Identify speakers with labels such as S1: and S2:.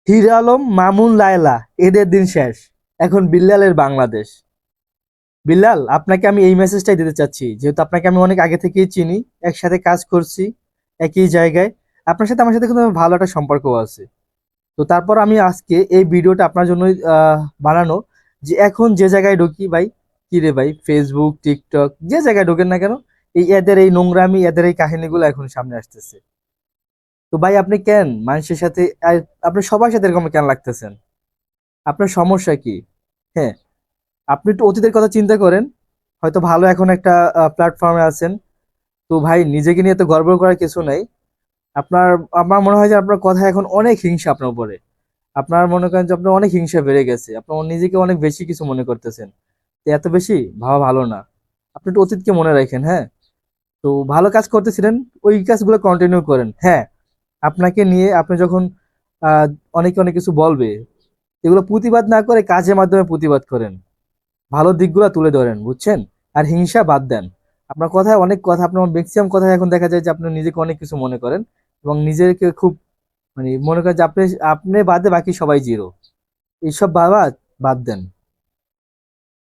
S1: হিরা আলম, মামুন, লায়লা এদের দিন শেষ। এখন বিল্লালের বাংলাদেশ। বিল্লাল, আপনাকে আমি এই মেসেজটাই দিতে চাচ্ছি, যেহেতু আপনাকে আমি অনেক আগে থেকেই চিনি, একসাথে কাজ করছি একই জায়গায়। আপনার সাথে আমার সাথে কিন্তু ভালো একটা সম্পর্ক আছে। তো তারপর আমি আজকে এই ভিডিওটা আপনার জন্য বানানো, যে এখন যে জায়গায় ঢুকি ভাই, কি রে ভাই, ফেসবুক, টিকটক যে জায়গায় ঢোকেন না কেন, এই এদের এই নোংরামি, এদের এই কাহিনীগুলো এখন সামনে আসতেছে। তো ভাই আপনি কেন মানুষের সাথে আপনি সবার সাথে এরকম কেন লাগতেছেন? আপনার সমস্যা কি? হ্যাঁ, আপনি একটু অতীতের কথা চিন্তা করেন। হয়তো ভালো এখন একটা প্ল্যাটফর্মে আছেন। তো ভাই নিজেকে নিয়ে তো গর্ব করার কিছু নেই। আপনার, আমার মনে হয় যে আপনার কথা এখন অনেক হিংসা আপনার উপরে। আপনার মনে করেন যে আপনার অনেক হিংসা বেড়ে গেছে, আপনার নিজেকে অনেক বেশি কিছু মনে করতেছেন। তো এত বেশি ভাবা ভালো না। আপনি একটু অতীতকে মনে রাখেন, হ্যাঁ। তো ভালো কাজ করতেছিলেন, ওই কাজগুলো কন্টিনিউ করেন, হ্যাঁ। আপনাকে নিয়ে আপনি যখন আহ অনেকে অনেক কিছু বলবে, এগুলো প্রতিবাদ না করে কাজের মাধ্যমে প্রতিবাদ করেন। ভালো দিকগুলো তুলে ধরেন, বুঝছেন? আর হিংসা বাদ দেন। আপনার কথায় অনেক কথা, আপনার ম্যাক্সিমাম কথায় এখন দেখা যায় যে আপনি নিজেকে অনেক কিছু মনে করেন, এবং নিজেকে খুব, মানে মনে করেন যে আপনি আপনি বাদে বাকি সবাই জিরো। এইসব বাবা বাদ দেন।